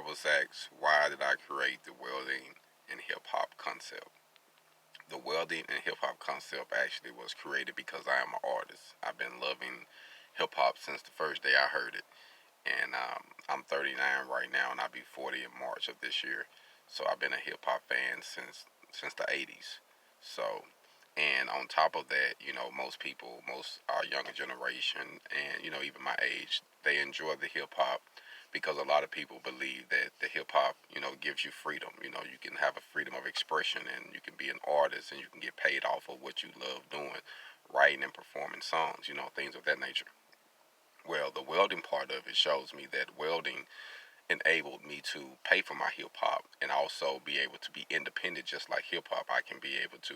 was asked, why did I create the welding and hip hop concept? The welding and hip hop concept actually was created because I am an artist. I've been loving hip hop since the first day I heard it. And I'm 39 right now, and I'll be 40 in March of this year. So I've been a hip hop fan since the 80s. So, and on top of that, most people, most our younger generation, and even my age, they enjoy the hip hop because a lot of people believe that the hip hop, gives you freedom. You can have a freedom of expression, and you can be an artist, and you can get paid off of what you love doing, writing and performing songs, things of that nature. Well, the welding part of it shows me that welding enabled me to pay for my hip hop and also be able to be independent, just like hip hop. I can be able to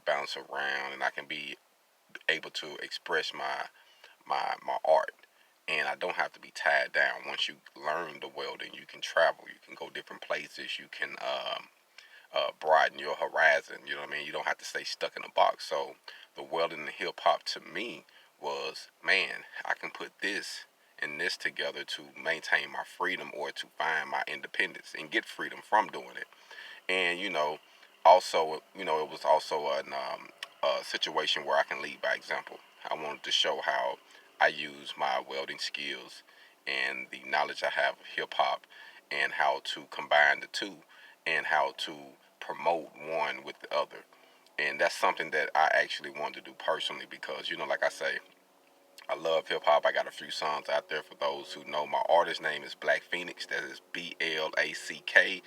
bounce around, and I can be able to express my art. And I don't have to be tied down. Once you learn the welding, you can travel. You can go different places. You can broaden your horizon. You know what I mean? You don't have to stay stuck in a box. So the welding and hip hop to me was, man, I can put this and this together to maintain my freedom or to find my independence and get freedom from doing it. And also, it was also a situation where I can lead by example. I wanted to show how I use my welding skills and the knowledge I have of hip hop and how to combine the two and how to promote one with the other. And that's something that I actually want to do personally because, like I say, I love hip hop. I got a few songs out there for those who know. My artist name is Black Feniks. That is BLACKFENIKS.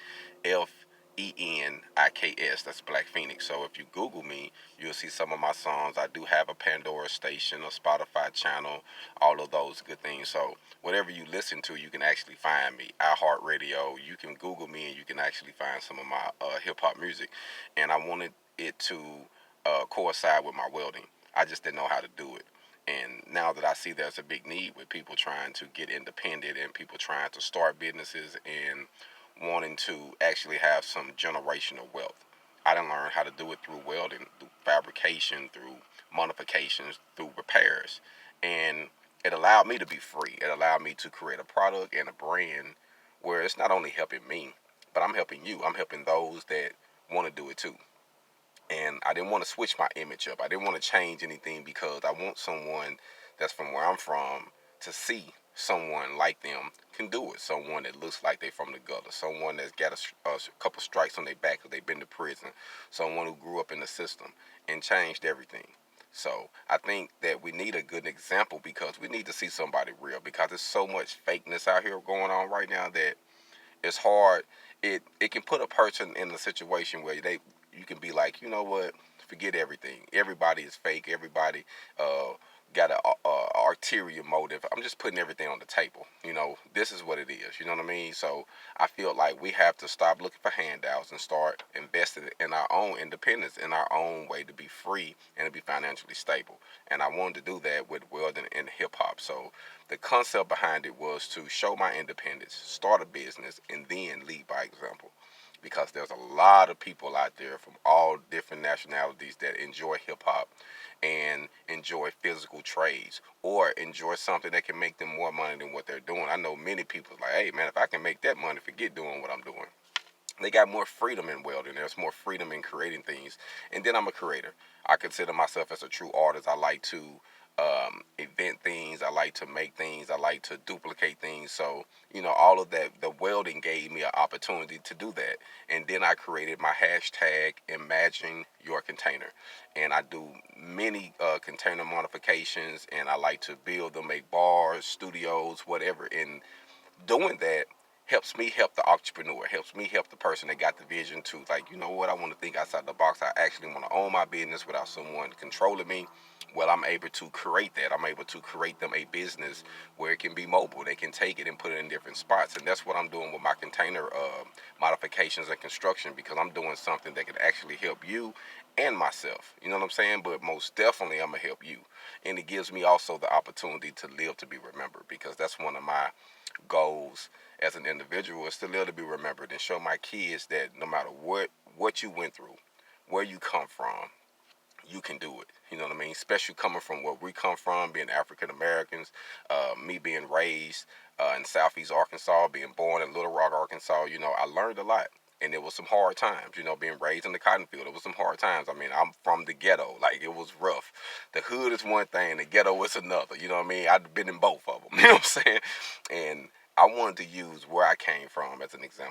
That's Black Phoenix. So if you Google me, you'll see some of my songs. I do have a Pandora station, a Spotify channel, all of those good things. So whatever you listen to, you can actually find me. iHeartRadio. You can Google me and you can actually find some of my hip hop music. And I wanted it to coincide with my welding. I just didn't know how to do it. And now that I see there's a big need with people trying to get independent and people trying to start businesses and wanting to actually have some generational wealth. I didn't learn how to do it through welding, through fabrication, through modifications, through repairs. And it allowed me to be free. It allowed me to create a product and a brand where it's not only helping me, but I'm helping you. I'm helping those that want to do it too. And I didn't want to switch my image up. I didn't want to change anything because I want someone that's from where I'm from to see someone like them can do it. Someone that looks like they're from the gutter. Someone that's got a couple strikes on their back because they've been to prison. Someone who grew up in the system and changed everything. So I think that we need a good example because we need to see somebody real because there's so much fakeness out here going on right now that it's hard. It can put a person in a situation where you can be like, you know what, forget everything. Everybody is fake. Everybody got a arterial motive. I'm just putting everything on the table. This is what it is. You know what I mean? So I feel like we have to stop looking for handouts and start investing in our own independence, in our own way to be free and to be financially stable. And I wanted to do that with welding and hip hop. So the concept behind it was to show my independence, start a business, and then lead by example. Because there's a lot of people out there from all different nationalities that enjoy hip hop and enjoy physical trades or enjoy something that can make them more money than what they're doing. I know many people like, hey man, if I can make that money, forget doing what I'm doing. They got more freedom in welding. There's more freedom in creating things. And then I'm a creator. I consider myself as a true artist. I like to invent things. I like to make things. I like to duplicate things. So, all of that, the welding gave me an opportunity to do that. And then I created my hashtag, Imagine Your Container. And I do many container modifications. And I like to build them, make bars, studios, whatever. And doing that helps me help the entrepreneur, helps me help the person that got the vision to, like, you know what, I want to think outside the box. I actually want to own my business without someone controlling me. Well, I'm able to create that. I'm able to create them a business where it can be mobile. They can take it and put it in different spots. And that's what I'm doing with my container modifications and construction because I'm doing something that can actually help you and myself. You know what I'm saying? But most definitely, I'm going to help you. And it gives me also the opportunity to live to be remembered because that's one of my goals as an individual is to live to be remembered and show my kids that no matter what you went through, where you come from, you can do it. You know what I mean? Especially coming from where we come from, being African Americans, me being raised in Southeast Arkansas, being born in Little Rock, Arkansas, I learned a lot. And it was some hard times, being raised in the cotton field. It was some hard times. I mean, I'm from the ghetto. Like, it was rough. The hood is one thing, the ghetto is another. You know what I mean? I've been in both of them. You know what I'm saying? And I wanted to use where I came from as an example.